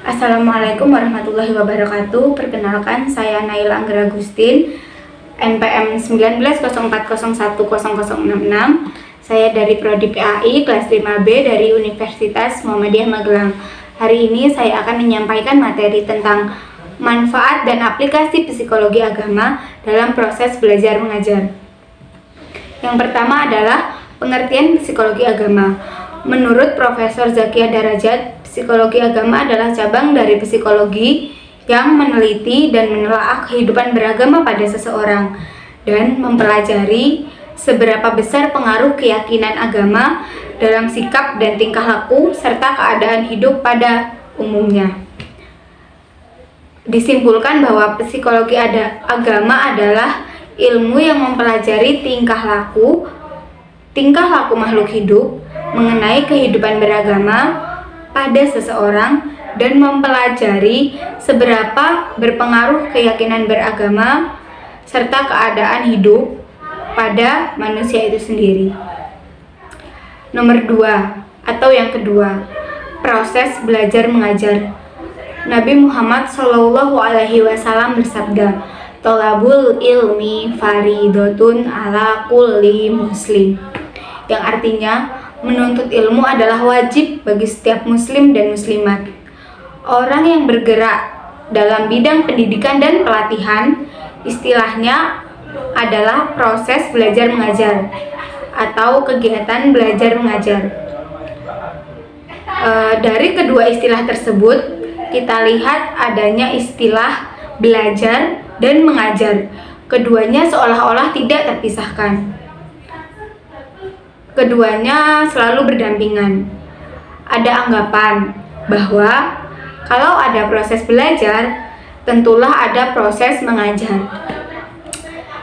Assalamualaikum warahmatullahi wabarakatuh. Perkenalkan, saya Naila Anggra Agustin, NPM 1904010066. Saya dari Prodi PAI kelas 5B dari Universitas Muhammadiyah Magelang. Hari ini saya akan menyampaikan materi tentang manfaat dan aplikasi psikologi agama dalam proses belajar mengajar. Yang pertama adalah pengertian psikologi agama. Menurut Profesor Zakia Darajat, psikologi agama adalah cabang dari psikologi yang meneliti dan menelaah kehidupan beragama pada seseorang dan mempelajari seberapa besar pengaruh keyakinan agama dalam sikap dan tingkah laku serta keadaan hidup pada umumnya. Disimpulkan bahwa psikologi agama adalah ilmu yang mempelajari tingkah laku makhluk hidup mengenai kehidupan beragama pada seseorang dan mempelajari seberapa berpengaruh keyakinan beragama serta keadaan hidup pada manusia itu sendiri. Nomor 2 atau yang kedua, proses belajar mengajar. Nabi Muhammad SAW bersabda, "Thalabul ilmi faridotun ala kulli muslim," yang artinya menuntut ilmu adalah wajib bagi setiap muslim dan muslimat. Orang yang bergerak dalam bidang pendidikan dan pelatihan, istilahnya adalah proses belajar mengajar atau kegiatan belajar mengajar. Dari kedua istilah tersebut, kita lihat adanya istilah belajar dan mengajar. Keduanya seolah-olah tidak terpisahkan. Keduanya selalu berdampingan. Ada anggapan bahwa kalau ada proses belajar, tentulah ada proses mengajar.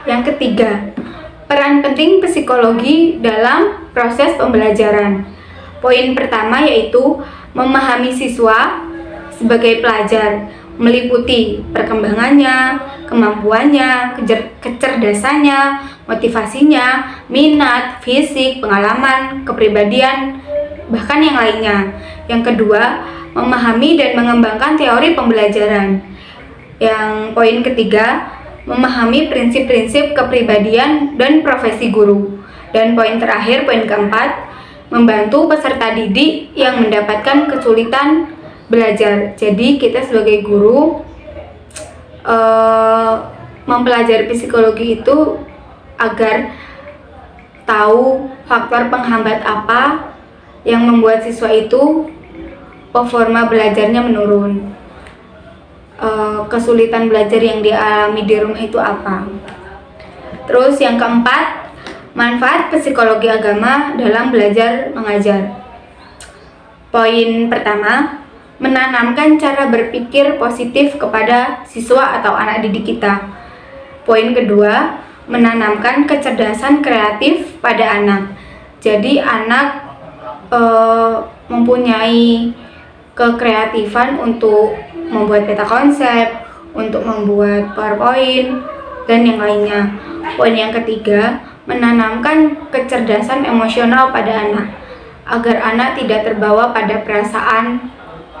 Yang ketiga, peran penting psikologi dalam proses pembelajaran. Poin pertama yaitu memahami siswa sebagai pelajar, meliputi perkembangannya, kemampuannya, kecerdasannya, motivasinya, minat, fisik, pengalaman, kepribadian, bahkan yang lainnya. Yang kedua, memahami dan mengembangkan teori pembelajaran. Yang poin ketiga, memahami prinsip-prinsip kepribadian dan profesi guru. Dan poin terakhir, poin keempat, membantu peserta didik yang mendapatkan kesulitan belajar. Jadi kita sebagai guru mempelajari psikologi itu agar tahu faktor penghambat apa yang membuat siswa itu performa belajarnya menurun, kesulitan belajar yang dialami di rumah itu apa. Terus yang keempat, manfaat psikologi agama dalam belajar mengajar. Poin pertama, menanamkan cara berpikir positif kepada siswa atau anak didik kita. Poin kedua, menanamkan kecerdasan kreatif pada anak. Jadi anak mempunyai kekreatifan untuk membuat peta konsep, untuk membuat PowerPoint, dan yang lainnya. Poin yang ketiga, menanamkan kecerdasan emosional pada anak, agar anak tidak terbawa pada perasaan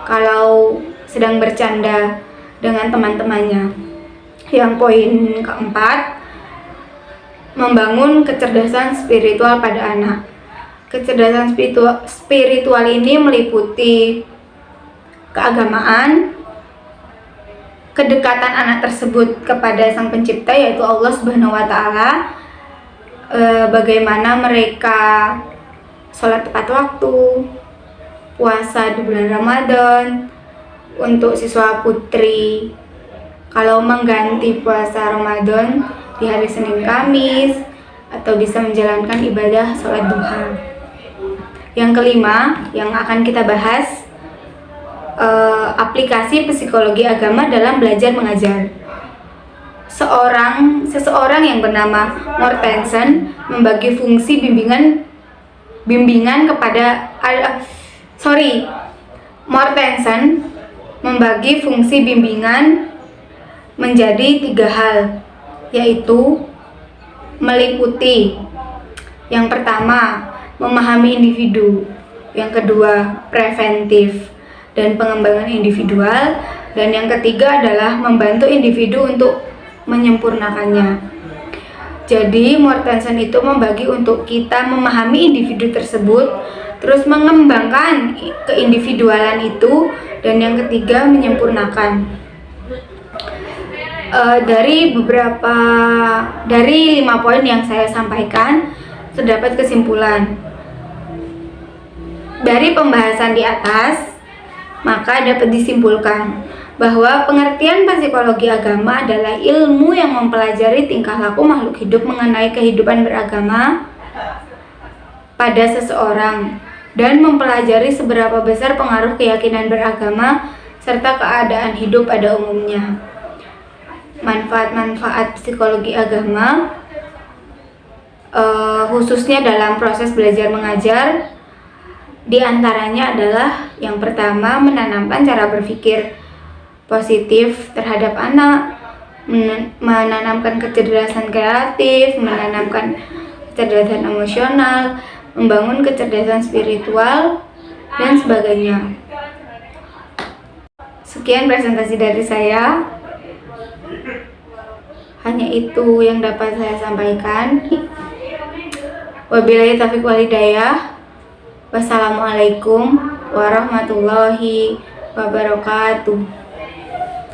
kalau sedang bercanda dengan teman-temannya. Yang poin keempat, membangun kecerdasan spiritual pada anak. Kecerdasan spiritual ini meliputi keagamaan, kedekatan anak tersebut kepada Sang Pencipta yaitu Allah Subhanahu wa Ta'ala, bagaimana mereka sholat tepat waktu, puasa di bulan Ramadan. Untuk siswa putri, kalau mengganti puasa Ramadan di hari Senin Kamis, atau bisa menjalankan ibadah sholat duha. Yang kelima yang akan kita bahas, aplikasi psikologi agama dalam belajar mengajar. Seseorang yang bernama Mortensen membagi fungsi Mortensen membagi fungsi bimbingan menjadi 3 hal, yaitu meliputi yang pertama, memahami individu, yang kedua, preventif, dan pengembangan individual. Dan yang ketiga adalah membantu individu untuk menyempurnakannya. Jadi Mortensen itu membagi untuk kita memahami individu tersebut, terus mengembangkan keindividualan itu, dan yang ketiga menyempurnakan. Dari 5 poin yang saya sampaikan terdapat kesimpulan. Dari pembahasan di atas, maka dapat disimpulkan bahwa pengertian psikologi agama adalah ilmu yang mempelajari tingkah laku makhluk hidup mengenai kehidupan beragama pada seseorang dan mempelajari seberapa besar pengaruh keyakinan beragama serta keadaan hidup pada umumnya. Manfaat-manfaat psikologi agama khususnya dalam proses belajar mengajar, di antaranya adalah yang pertama, menanamkan cara berpikir positif terhadap anak, menanamkan kecerdasan kreatif, menanamkan kecerdasan emosional, membangun kecerdasan spiritual, dan sebagainya. Sekian presentasi dari saya. Hanya itu yang dapat saya sampaikan. Wabillahi taufiq wal hidayah. Wassalamualaikum warahmatullahi wabarakatuh.